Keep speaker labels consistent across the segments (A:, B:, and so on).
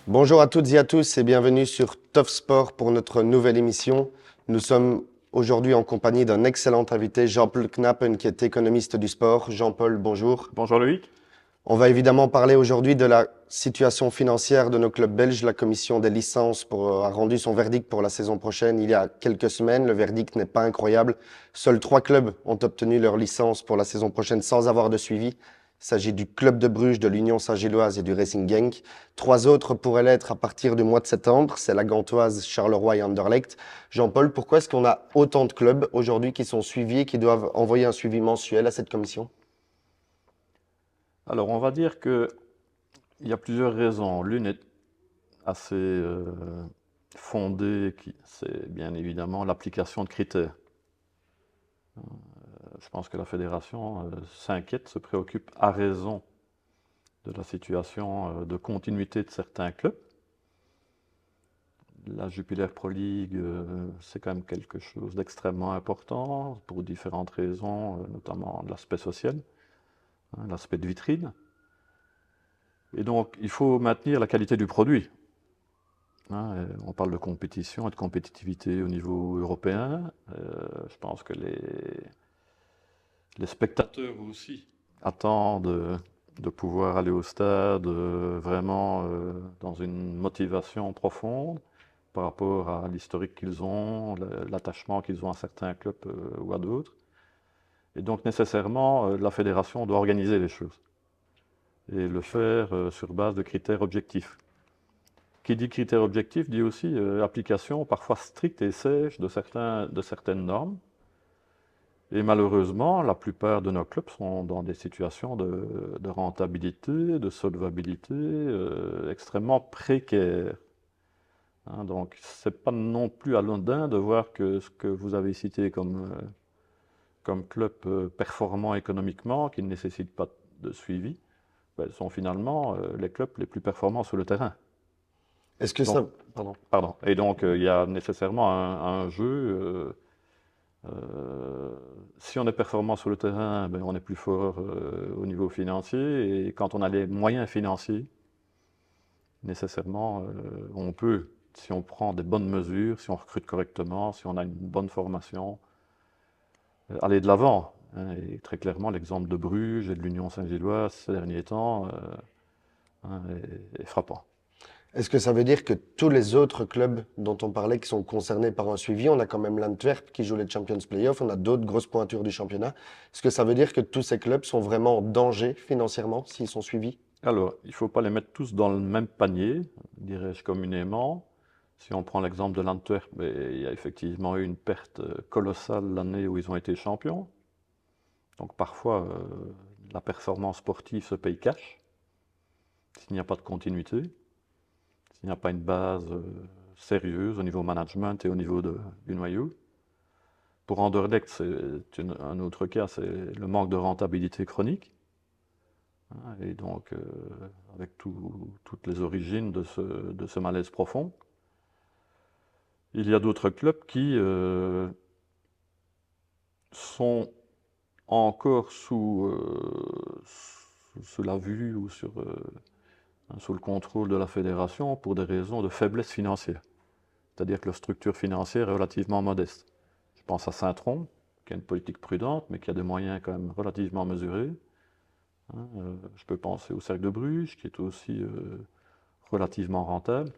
A: Bonjour à toutes et à tous et bienvenue sur Tough Sport pour notre nouvelle émission. Nous sommes aujourd'hui en compagnie d'un excellent invité, Jean-Paul Knappen, qui est économiste du sport. Jean-Paul, bonjour.
B: Bonjour Loïc.
A: On va évidemment parler aujourd'hui de la situation financière de nos clubs belges. La commission des licences a rendu son verdict pour la saison prochaine il y a quelques semaines. Le verdict n'est pas incroyable. Seuls 3 clubs ont obtenu leur licence pour la saison prochaine sans avoir de suivi. Il s'agit du Club de Bruges, de l'Union Saint-Gilloise et du Racing Genk. 3 autres pourraient l'être à partir du mois de septembre. C'est la Gantoise, Charleroi et Anderlecht. Jean-Paul, pourquoi est-ce qu'on a autant de clubs aujourd'hui qui sont suivis et qui doivent envoyer un suivi mensuel à cette commission?
B: Alors on va dire qu'il y a plusieurs raisons. L'une est assez fondée, c'est bien évidemment l'application de critères. Je pense que la fédération s'inquiète, se préoccupe à raison de la situation de continuité de certains clubs. La Jupiler Pro League, c'est quand même quelque chose d'extrêmement important pour différentes raisons, notamment l'aspect social, l'aspect de vitrine. Et donc, il faut maintenir la qualité du produit. On parle de compétition et de compétitivité au niveau européen. Je pense que les spectateurs aussi attendent de pouvoir aller au stade vraiment dans une motivation profonde par rapport à l'historique qu'ils ont, l'attachement qu'ils ont à certains clubs ou à d'autres. Et donc, nécessairement, la fédération doit organiser les choses et le faire sur base de critères objectifs. Qui dit critères objectifs dit aussi application parfois stricte et sèche de certaines normes. Et malheureusement, la plupart de nos clubs sont dans des situations de rentabilité, de solvabilité extrêmement précaires. Donc, ce n'est pas non plus anodin de voir que ce que vous avez cité comme club performant économiquement, qui ne nécessite pas de suivi, sont finalement les clubs les plus performants sur le terrain.
A: Est-ce que
B: Donc,
A: ça... Pardon.
B: pardon. Et donc, il y a nécessairement un jeu. Si on est performant sur le terrain, on est plus fort au niveau financier. Et quand on a les moyens financiers, nécessairement, on peut, si on prend des bonnes mesures, si on recrute correctement, si on a une bonne formation, aller de l'avant. Et très clairement, l'exemple de Bruges et de l'Union Saint-Gilloise ces derniers temps est frappant.
A: Est-ce que ça veut dire que tous les autres clubs dont on parlait qui sont concernés par un suivi, on a quand même l'Antwerp qui joue les Champions Playoffs, on a d'autres grosses pointures du championnat. Est-ce que ça veut dire que tous ces clubs sont vraiment en danger financièrement s'ils sont suivis?
B: Alors, il ne faut pas les mettre tous dans le même panier, dirais-je communément. Si on prend l'exemple de l'Antwerp, il y a effectivement eu une perte colossale l'année où ils ont été champions. Donc parfois, la performance sportive se paye cash, s'il n'y a pas de continuité, s'il n'y a pas une base sérieuse au niveau management et au niveau du noyau. Pour Anderlecht, c'est un autre cas, c'est le manque de rentabilité chronique. Et donc, avec toutes les origines de ce malaise profond. Il y a d'autres clubs qui sont encore sous la vue ou sous le contrôle de la fédération pour des raisons de faiblesse financière. C'est-à-dire que leur structure financière est relativement modeste. Je pense à Saint-Tron, qui a une politique prudente, mais qui a des moyens quand même relativement mesurés. Je peux penser au Cercle de Bruges, qui est aussi relativement rentable,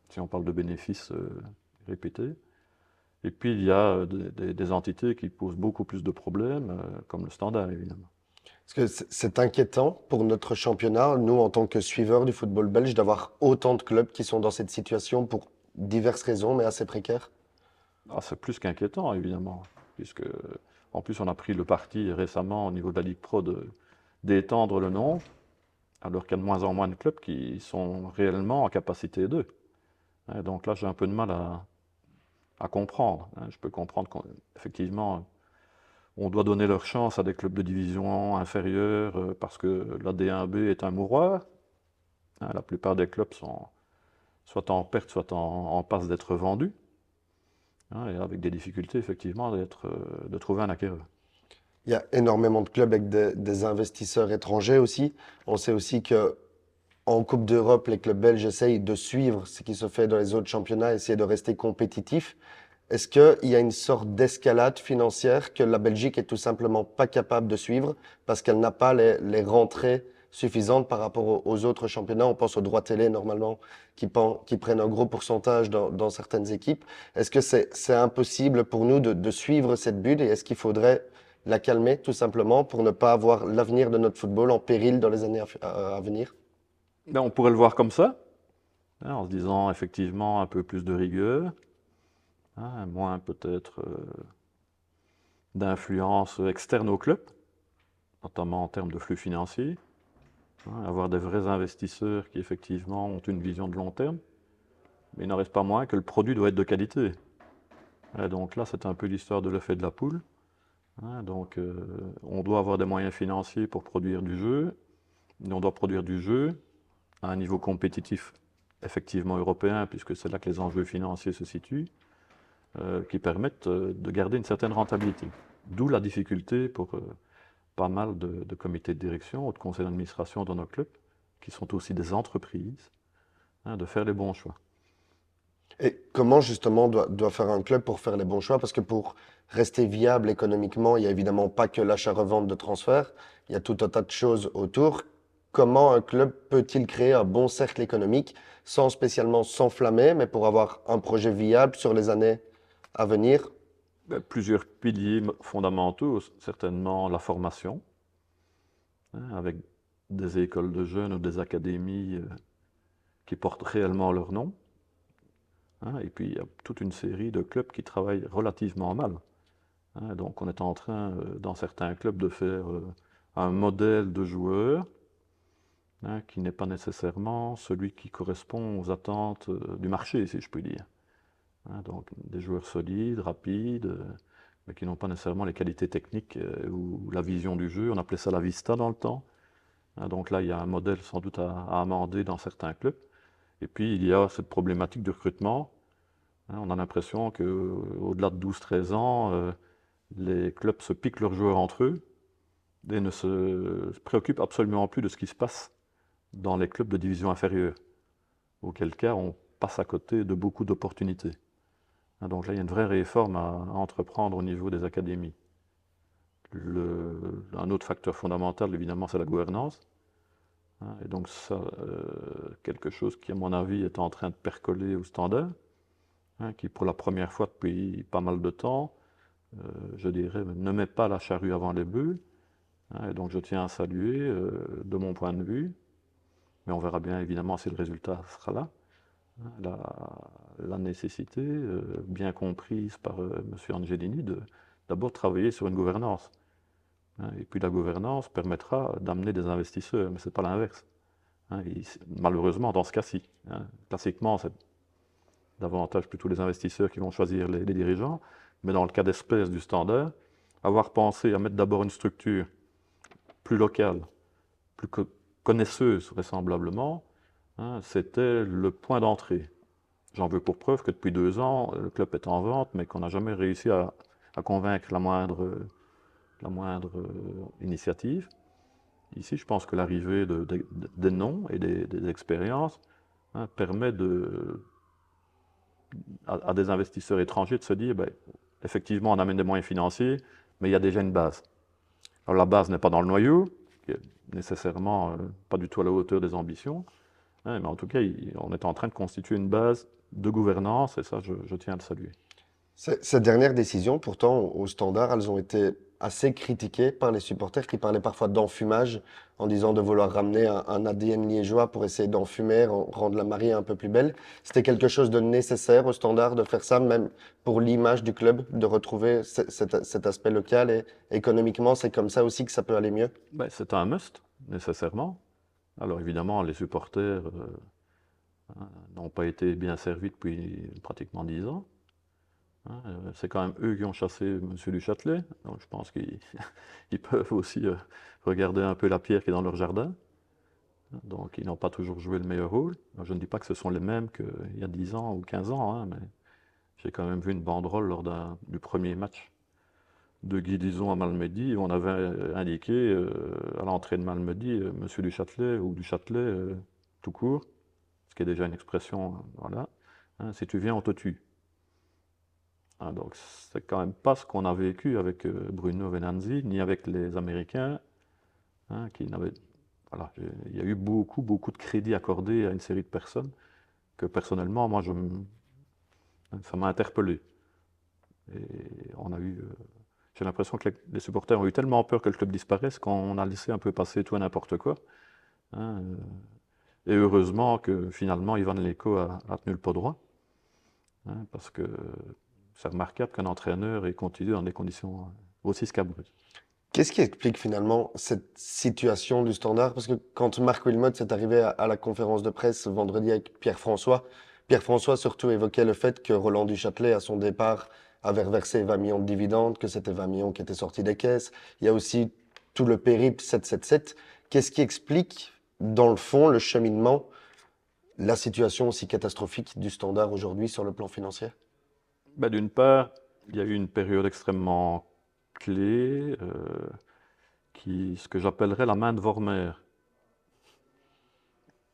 B: si on parle de bénéfices répétés. Et puis il y a des entités qui posent beaucoup plus de problèmes, comme le Standard évidemment.
A: Est-ce que c'est inquiétant pour notre championnat, nous en tant que suiveurs du football belge, d'avoir autant de clubs qui sont dans cette situation pour diverses raisons, mais assez précaires?
B: Ah, c'est plus qu'inquiétant évidemment, puisque en plus on a pris le parti récemment au niveau de la Ligue Pro d'étendre le nombre, alors qu'il y a de moins en moins de clubs qui sont réellement en capacité d'eux. Donc là j'ai un peu de mal à comprendre. Je peux comprendre qu'effectivement on doit donner leur chance à des clubs de division inférieure parce que la D1B est un mouroir. La plupart des clubs sont soit en perte, soit en passe d'être vendus. Et avec des difficultés effectivement de trouver un acquéreur.
A: Il y a énormément de clubs avec des investisseurs étrangers aussi. On sait aussi que en Coupe d'Europe, les clubs belges essayent de suivre ce qui se fait dans les autres championnats, essayer de rester compétitifs. Est-ce qu'il y a une sorte d'escalade financière que la Belgique est tout simplement pas capable de suivre parce qu'elle n'a pas les rentrées suffisantes par rapport aux autres championnats? On pense aux droits télé normalement qui prennent un gros pourcentage dans certaines équipes. Est-ce que c'est impossible pour nous de suivre cette bulle et est-ce qu'il faudrait la calmer tout simplement pour ne pas avoir l'avenir de notre football en péril dans les années à venir?
B: Ben, on pourrait le voir comme ça, hein, en se disant effectivement un peu plus de rigueur, hein, moins peut-être d'influence externe au club, notamment en termes de flux financiers, hein, avoir des vrais investisseurs qui effectivement ont une vision de long terme, mais il n'en reste pas moins que le produit doit être de qualité. Et donc là, c'est un peu l'histoire de l'œuf et de la poule, hein, donc on doit avoir des moyens financiers pour produire du jeu, mais on doit produire du jeu à un niveau compétitif effectivement européen, puisque c'est là que les enjeux financiers se situent, qui permettent de garder une certaine rentabilité. D'où la difficulté pour pas mal de comités de direction ou de conseils d'administration dans nos clubs, qui sont aussi des entreprises, hein, de faire les bons choix.
A: Et comment justement doit faire un club pour faire les bons choix? Parce que pour rester viable économiquement, il n'y a évidemment pas que l'achat-revente de transfert, il y a tout un tas de choses autour. Comment un club peut-il créer un bon cercle économique sans spécialement s'enflammer, mais pour avoir un projet viable sur les années à venir?
B: Ben, plusieurs piliers fondamentaux, certainement la formation, hein, avec des écoles de jeunes ou des académies qui portent réellement leur nom, hein, et puis il y a toute une série de clubs qui travaillent relativement mal, hein. Donc on est en train, dans certains clubs, de faire un modèle de joueur, hein, qui n'est pas nécessairement celui qui correspond aux attentes du marché, si je puis dire, hein. Donc des joueurs solides, rapides, mais qui n'ont pas nécessairement les qualités techniques ou la vision du jeu. On appelait ça la vista dans le temps, hein. Donc là, il y a un modèle sans doute à amender dans certains clubs. Et puis il y a cette problématique de recrutement, hein. On a l'impression qu'au-delà de 12-13 ans, les clubs se piquent leurs joueurs entre eux et ne se préoccupent absolument plus de ce qui se passe dans les clubs de division inférieure, auquel cas on passe à côté de beaucoup d'opportunités, hein. Donc là, il y a une vraie réforme à entreprendre au niveau des académies. Un autre facteur fondamental, évidemment, c'est la gouvernance, hein. Et donc ça, quelque chose qui, à mon avis, est en train de percoler au Standard, hein, qui, pour la première fois depuis pas mal de temps, je dirais, ne met pas la charrue avant les bœufs, hein. Et donc je tiens à saluer, de mon point de vue, mais on verra bien évidemment si le résultat sera là, hein, la nécessité, bien comprise par M. Angelini, de d'abord travailler sur une gouvernance, hein. Et puis la gouvernance permettra d'amener des investisseurs, mais ce n'est pas l'inverse, hein. Malheureusement, dans ce cas-ci, hein, classiquement, c'est davantage plutôt les investisseurs qui vont choisir les dirigeants, mais dans le cas d'espèce du Standard, avoir pensé à mettre d'abord une structure plus locale, plus connaisseuse vraisemblablement, hein, c'était le point d'entrée. J'en veux pour preuve que depuis 2 ans, le club est en vente, mais qu'on n'a jamais réussi à convaincre la moindre initiative. Ici, je pense que l'arrivée des noms et des expériences, hein, permet à des investisseurs étrangers de se dire, ben, effectivement, on amène des moyens financiers, mais il y a déjà une base. Alors la base n'est pas dans le noyau, qui est nécessairement pas du tout à la hauteur des ambitions, hein, mais en tout cas, on est en train de constituer une base de gouvernance, et ça, je tiens à le saluer.
A: Ces dernières décisions, pourtant, au Standard, elles ont été assez critiquées par les supporters qui parlaient parfois d'enfumage en disant de vouloir ramener un ADN liégeois pour essayer d'enfumer, rendre la mariée un peu plus belle. C'était quelque chose de nécessaire au Standard de faire ça, même pour l'image du club, de retrouver cet aspect local et économiquement, c'est comme ça aussi que ça peut aller mieux.
B: Ben, c'est un must, nécessairement. Alors évidemment, les supporters n'ont pas été bien servis depuis pratiquement 10 ans, hein. C'est quand même eux qui ont chassé M. Duchâtelet, donc je pense qu'ils ils peuvent aussi regarder un peu la pierre qui est dans leur jardin. Donc ils n'ont pas toujours joué le meilleur rôle. Je ne dis pas que ce sont les mêmes qu'il y a 10 ans ou 15 ans, hein, mais j'ai quand même vu une banderole lors du premier match de Guy Dizon à Malmedy, où on avait indiqué à l'entrée de Malmedy, Monsieur Duchâtelet ou Duchâtelet, tout court, ce qui est déjà une expression, voilà. Hein, si tu viens, on te tue. Hein, donc, c'est quand même pas ce qu'on a vécu avec Bruno Venanzi, ni avec les Américains, hein, qui n'avaient... Voilà, il y a eu beaucoup, beaucoup de crédits accordés à une série de personnes que, personnellement, moi, ça m'a interpellé. Et on a eu... j'ai l'impression que les supporters ont eu tellement peur que le club disparaisse qu'on a laissé un peu passer tout et n'importe quoi. Hein, et heureusement que finalement Ivan Leko a tenu le pot droit. Hein, parce que c'est remarquable qu'un entraîneur ait continué dans des conditions aussi scabreuses.
A: Qu'est-ce qui explique finalement cette situation du Standard? Parce que quand Marc Wilmot est arrivé à la conférence de presse vendredi avec Pierre-François surtout évoquait le fait que Roland Duchâtelet, à son départ, avait reversé 20 millions de dividendes, que c'était 20 millions qui étaient sortis des caisses. Il y a aussi tout le périple 777. Qu'est-ce qui explique, dans le fond, le cheminement, la situation aussi catastrophique du Standard aujourd'hui sur le plan financier?
B: Ben, d'une part, il y a eu une période extrêmement clé, ce que j'appellerais la main de Vormer.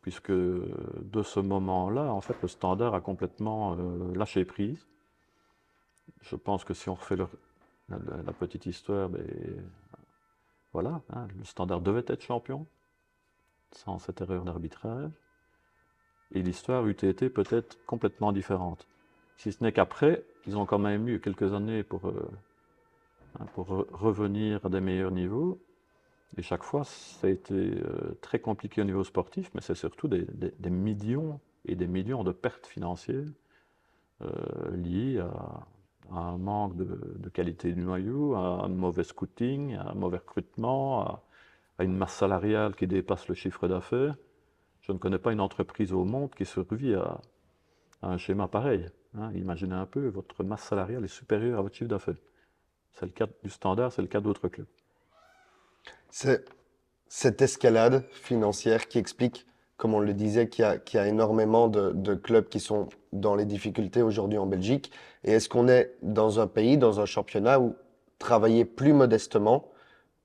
B: Puisque de ce moment-là, en fait, le Standard a complètement lâché prise. Je pense que si on refait la petite histoire, ben, voilà, hein, le Standard devait être champion, sans cette erreur d'arbitrage, et l'histoire eût été peut-être complètement différente. Si ce n'est qu'après, ils ont quand même eu quelques années pour revenir à des meilleurs niveaux, et chaque fois, ça a été très compliqué au niveau sportif, mais c'est surtout des millions et des millions de pertes financières liées à un manque de qualité du noyau, à un mauvais scouting, à un mauvais recrutement, à une masse salariale qui dépasse le chiffre d'affaires. Je ne connais pas une entreprise au monde qui survit à un schéma pareil. Hein. Imaginez un peu, votre masse salariale est supérieure à votre chiffre d'affaires. C'est le cas du Standard, c'est le cas d'autres clubs.
A: C'est cette escalade financière qui explique, comme on le disait, qu'il y a énormément de clubs qui sont dans les difficultés aujourd'hui en Belgique. Et est-ce qu'on est dans un pays, dans un championnat où travailler plus modestement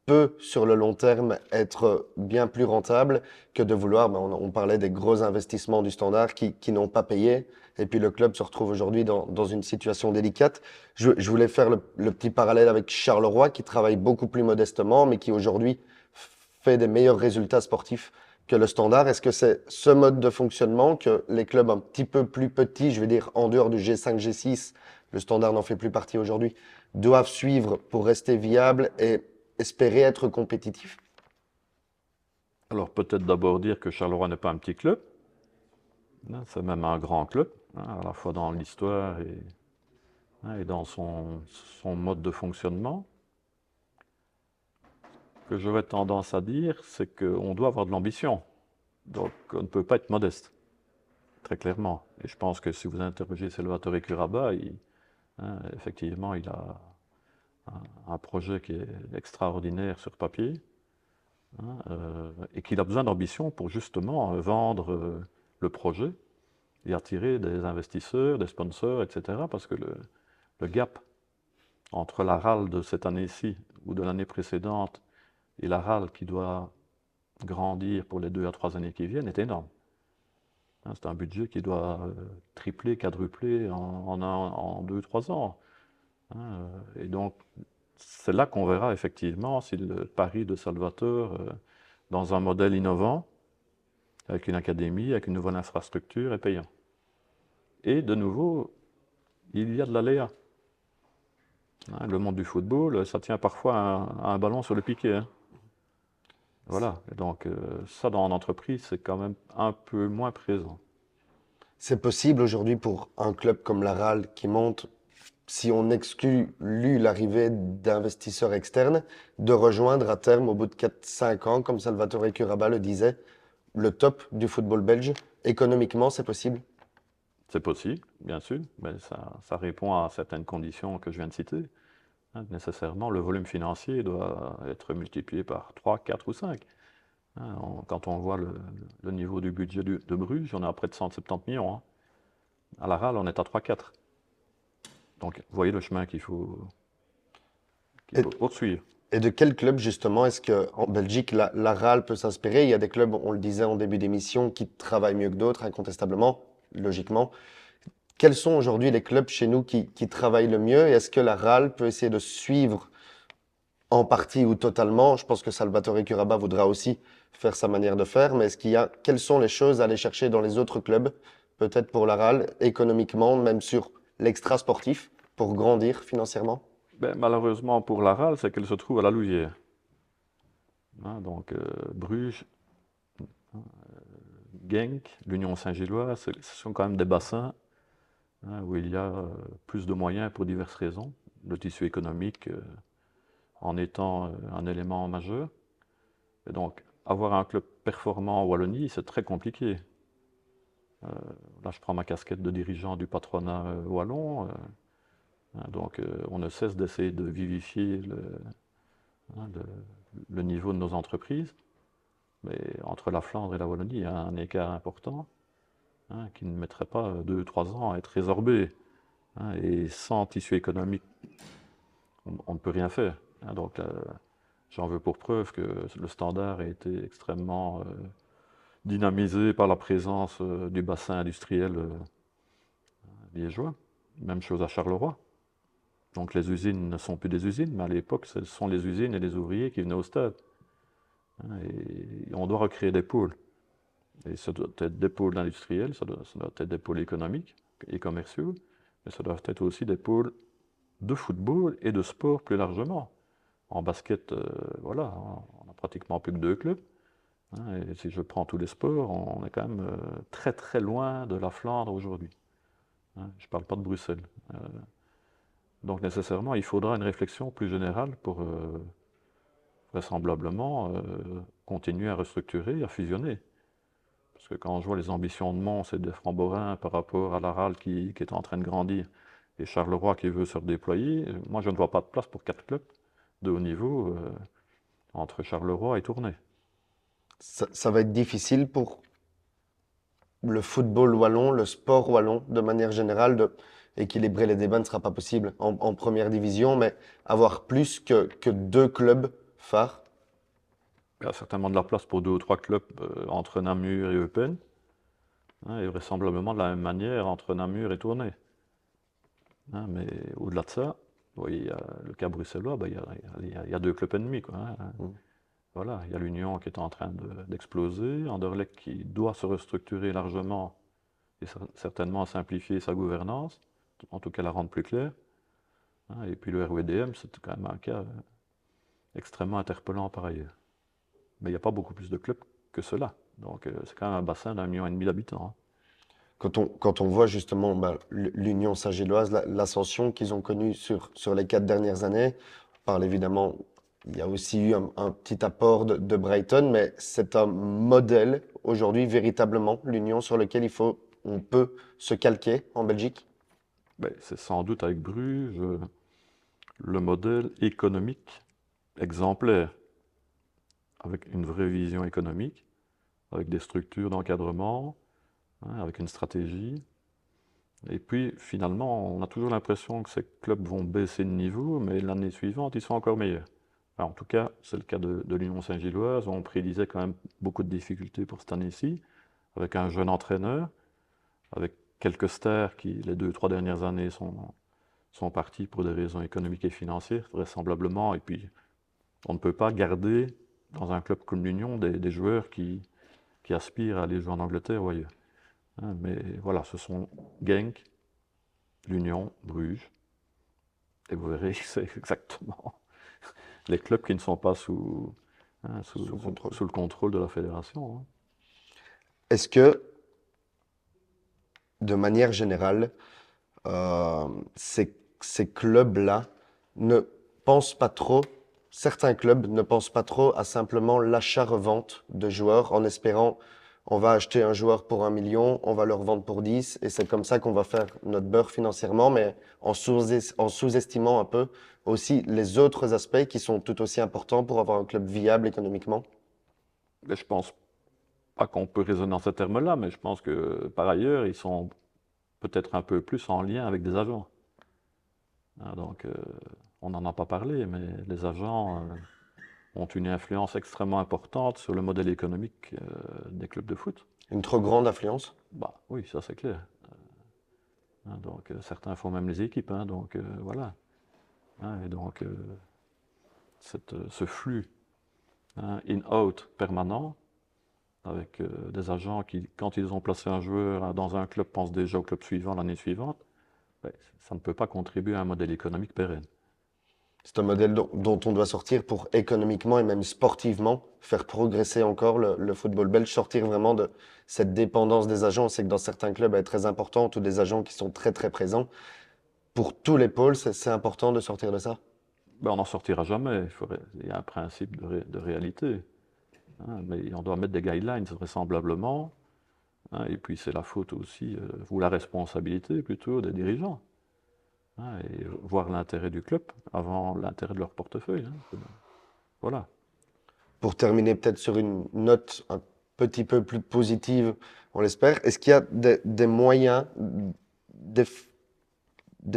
A: peut, sur le long terme, être bien plus rentable que de vouloir, on parlait des gros investissements du Standard qui n'ont pas payé, et puis le club se retrouve aujourd'hui dans une situation délicate. Je voulais faire le petit parallèle avec Charleroi, qui travaille beaucoup plus modestement, mais qui aujourd'hui fait des meilleurs résultats sportifs que le Standard. Est-ce que c'est ce mode de fonctionnement que les clubs un petit peu plus petits, je veux dire en dehors du G5, G6, le Standard n'en fait plus partie aujourd'hui, doivent suivre pour rester viables et espérer être compétitif?
B: Alors peut-être d'abord dire que Charleroi n'est pas un petit club, hein, c'est même un grand club, hein, à la fois dans l'histoire et dans son mode de fonctionnement. Ce que j'aurais tendance à dire, c'est qu'on doit avoir de l'ambition, donc on ne peut pas être modeste, très clairement. Et je pense que si vous interrogez Salvatore Curaba, effectivement, il a un projet qui est extraordinaire sur papier, hein, et qu'il a besoin d'ambition pour justement vendre le projet et attirer des investisseurs, des sponsors, etc. Parce que le gap entre la RAL de cette année-ci ou de l'année précédente et la RAL qui doit grandir pour les 2 à 3 années qui viennent est énorme. Hein, c'est un budget qui doit tripler, quadrupler en 2-3 ans. Hein, et donc, c'est là qu'on verra effectivement si le pari de Salvatore dans un modèle innovant, avec une académie, avec une nouvelle infrastructure, est payant. Et de nouveau, il y a de l'aléa. Hein, le monde du football, ça tient parfois à un ballon sur le piquet. Hein. Voilà, et donc ça dans l'entreprise, c'est quand même un peu moins présent.
A: C'est possible aujourd'hui pour un club comme la RAL qui monte, si on exclut l'arrivée d'investisseurs externes, de rejoindre à terme, au bout de 4-5 ans, comme Salvatore Curaba le disait, le top du football belge. Économiquement, c'est possible?
B: C'est possible, bien sûr, mais ça répond à certaines conditions que je viens de citer. Hein, nécessairement, le volume financier doit être multiplié par 3, 4 ou 5. Hein, quand on voit le niveau du budget de Bruges, on est à près de 170 millions. Hein. À la RAL, on est à 3-4. Donc, vous voyez le chemin qu'il faut poursuivre.
A: Et de quel club, justement, est-ce qu'en Belgique, la RAL peut s'inspirer? Il y a des clubs, on le disait en début d'émission, qui travaillent mieux que d'autres, incontestablement, logiquement. Quels sont aujourd'hui les clubs chez nous qui travaillent le mieux? Et est-ce que la RAL peut essayer de suivre en partie ou totalement? Je pense que Salvatore Curaba voudra aussi faire sa manière de faire, mais quelles sont les choses à aller chercher dans les autres clubs, peut-être pour la RAL, économiquement, même sur l'extra sportif, pour grandir financièrement?
B: Ben, malheureusement pour la RAL, c'est qu'elle se trouve à la Louvière. Hein, donc Bruges, Genk, l'Union Saint-Gilloise, ce sont quand même des bassins, hein, où il y a plus de moyens pour diverses raisons. Le tissu économique en étant un élément majeur. Et donc, avoir un club performant en Wallonie, c'est très compliqué. Là, je prends ma casquette de dirigeant du patronat wallon. Hein, donc, on ne cesse d'essayer de vivifier hein, le niveau de nos entreprises. Mais entre la Flandre et la Wallonie, il y a un écart important, hein, qui ne mettrait pas 2 ou 3 ans à être résorbé. Hein, et sans tissu économique, on ne peut rien faire. Hein, donc, j'en veux pour preuve que le Standard a été extrêmement dynamisé par la présence du bassin industriel liégeois. Même chose à Charleroi. Donc les usines ne sont plus des usines, mais à l'époque, ce sont les usines et les ouvriers qui venaient au stade. Hein, et on doit recréer des pôles. Et ça doit être des pôles industriels, ça doit être des pôles économiques et commerciaux, mais ça doit être aussi des pôles de football et de sport plus largement. En basket, voilà, on n'a pratiquement plus que 2 clubs. Hein, et si je prends tous les sports, on est quand même très très loin de la Flandre aujourd'hui. Hein, je ne parle pas de Bruxelles. Donc nécessairement, il faudra une réflexion plus générale pour vraisemblablement continuer à restructurer, à fusionner. Parce que quand je vois les ambitions de Mons et de Franc-Borin par rapport à la RAL qui est en train de grandir, et Charleroi qui veut se redéployer, moi je ne vois pas de place pour 4 clubs de haut niveau entre Charleroi et Tournai.
A: Ça va être difficile pour le football wallon, le sport wallon, de manière générale, de équilibrer les débats ne sera pas possible en première division, mais avoir plus que 2 clubs phares.
B: Il y a certainement de la place pour 2 ou 3 clubs entre Namur et Eupen, hein, et vraisemblablement de la même manière entre Namur et Tournai. Hein, mais au-delà de ça, oui, il y a le cas bruxellois, ben, il y a 2 clubs ennemis, quoi, hein.
A: Mm.
B: Voilà, il y a l'Union qui est en train d'exploser, Anderlecht qui doit se restructurer largement et certainement simplifier sa gouvernance, en tout cas la rendre plus claire. Hein, et puis le RWDM, c'est quand même un cas extrêmement interpellant par ailleurs. Mais il n'y a pas beaucoup plus de clubs que cela. Donc c'est quand même un bassin d'1,5 million d'habitants. Hein.
A: Quand on voit justement l'Union Saint-Gilloise, l'ascension qu'ils ont connue sur les 4 dernières années, on parle évidemment, il y a aussi eu un petit apport de Brighton, mais c'est un modèle aujourd'hui véritablement, l'Union sur lequel on peut se calquer en Belgique.
B: Ben, c'est sans doute avec Bruges le modèle économique exemplaire, avec une vraie vision économique, avec des structures d'encadrement, hein, avec une stratégie. Et puis finalement, on a toujours l'impression que ces clubs vont baisser de niveau, mais l'année suivante, ils sont encore meilleurs. Enfin, en tout cas, c'est le cas de l'Union Saint-Gilloise. On prédisait quand même beaucoup de difficultés pour cette année-ci, avec un jeune entraîneur, avec quelques stars qui, les 2 ou 3 dernières années, sont partis pour des raisons économiques et financières, vraisemblablement. Et puis, on ne peut pas garder dans un club comme l'Union des joueurs qui aspirent à aller jouer en Angleterre ou ailleurs. Hein, mais voilà, ce sont Genk, l'Union, Bruges, et vous verrez que c'est exactement les clubs qui ne sont pas hein, sous le contrôle de la fédération. Hein.
A: Est-ce que, de manière générale, ces clubs-là ne pensent pas trop, certains clubs ne pensent pas trop à simplement l'achat-revente de joueurs en espérant on va acheter un joueur pour 1 million, on va le revendre pour 10 et c'est comme ça qu'on va faire notre beurre financièrement, mais en sous-estimant un peu aussi les autres aspects qui sont tout aussi importants pour avoir un club viable économiquement.
B: Mais je pense pas qu'on peut raisonner en ces termes-là, mais je pense que par ailleurs, ils sont peut-être un peu plus en lien avec des agents. Hein, donc, on n'en a pas parlé, mais les agents ont une influence extrêmement importante sur le modèle économique des clubs de foot.
A: Une trop grande affluence?
B: Bah oui, ça c'est clair. Donc certains font même les équipes, hein, donc voilà. Et donc ce flux in-out permanent, avec des agents qui, quand ils ont placé un joueur dans un club, pensent déjà au club suivant l'année suivante, ça ne peut pas contribuer à un modèle économique pérenne.
A: C'est un modèle dont on doit sortir pour économiquement et même sportivement faire progresser encore le football belge, sortir vraiment de cette dépendance des agents. On sait que dans certains clubs, elle est très importante ou des agents qui sont très très présents. Pour tous les pôles, c'est important de sortir de ça.
B: On n'en sortira jamais. Il y a un principe de réalité. Mais on doit mettre des guidelines vraisemblablement. Et puis c'est la faute aussi, ou la responsabilité plutôt des dirigeants. Et voir l'intérêt du club avant l'intérêt de leur portefeuille. Voilà.
A: Pour terminer peut-être sur une note un petit peu plus positive, on l'espère, est-ce qu'il y a des moyens, des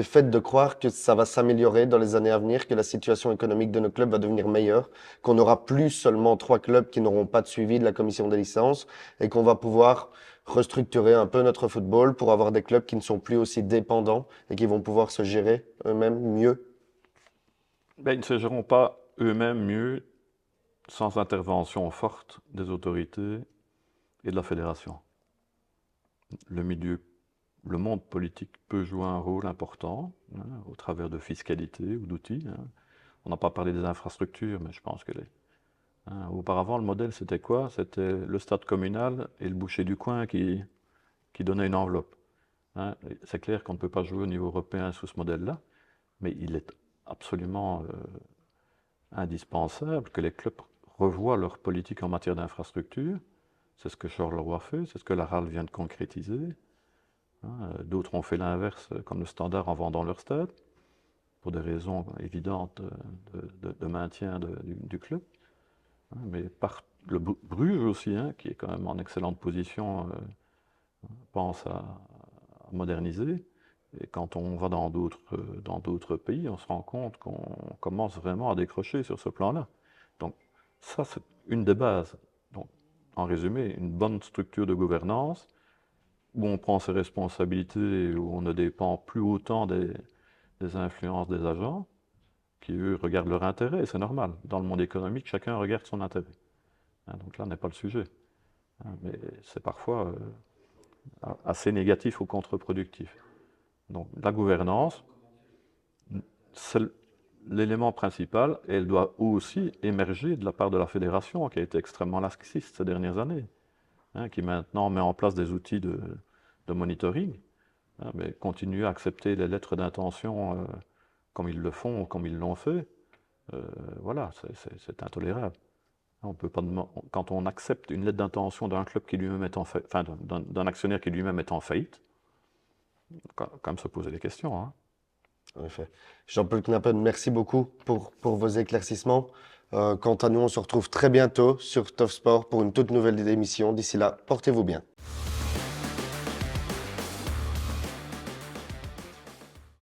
A: faits de croire que ça va s'améliorer dans les années à venir, que la situation économique de nos clubs va devenir meilleure, qu'on n'aura plus seulement 3 clubs qui n'auront pas de suivi de la commission des licences et qu'on va pouvoir restructurer un peu notre football pour avoir des clubs qui ne sont plus aussi dépendants et qui vont pouvoir se gérer eux-mêmes mieux?
B: Ils ne se géreront pas eux-mêmes mieux sans intervention forte des autorités et de la fédération. Le monde politique peut jouer un rôle important au travers de fiscalité ou d'outils. On n'a pas parlé des infrastructures, mais je pense que auparavant, le modèle, c'était quoi? C'était le stade communal et le boucher du coin qui donnait une enveloppe. C'est clair qu'on ne peut pas jouer au niveau européen sous ce modèle-là, mais il est absolument indispensable que les clubs revoient leur politique en matière d'infrastructure. C'est ce que Charleroi fait, c'est ce que la RAL vient de concrétiser. D'autres ont fait l'inverse, comme le Standard, en vendant leur stade, pour des raisons évidentes de maintien du club. Mais le Bruges aussi, qui est quand même en excellente position, pense à moderniser. Et quand on va dans d'autres pays, on se rend compte qu'on commence vraiment à décrocher sur ce plan-là. Donc ça, c'est une des bases. Donc, en résumé, une bonne structure de gouvernance, où on prend ses responsabilités, où on ne dépend plus autant des influences des agents, qui eux regardent leur intérêt, et c'est normal. Dans le monde économique, chacun regarde son intérêt. Donc là n'est pas le sujet. Mais c'est parfois assez négatif ou contre-productif. Donc la gouvernance, c'est l'élément principal, et elle doit aussi émerger de la part de la fédération, qui a été extrêmement laxiste ces dernières années, qui maintenant met en place des outils de monitoring, mais continue à accepter les lettres d'intention comme ils le font, comme ils l'ont fait. Voilà, c'est intolérable. On peut pas quand on accepte une lettre d'intention d'un club qui lui-même est d'un actionnaire qui lui-même est en faillite, quand même se poser des questions.
A: En effet. Jean-Paul Knappen, merci beaucoup pour vos éclaircissements. Quant à nous, on se retrouve très bientôt sur Top Sport pour une toute nouvelle émission. D'ici là, portez-vous bien.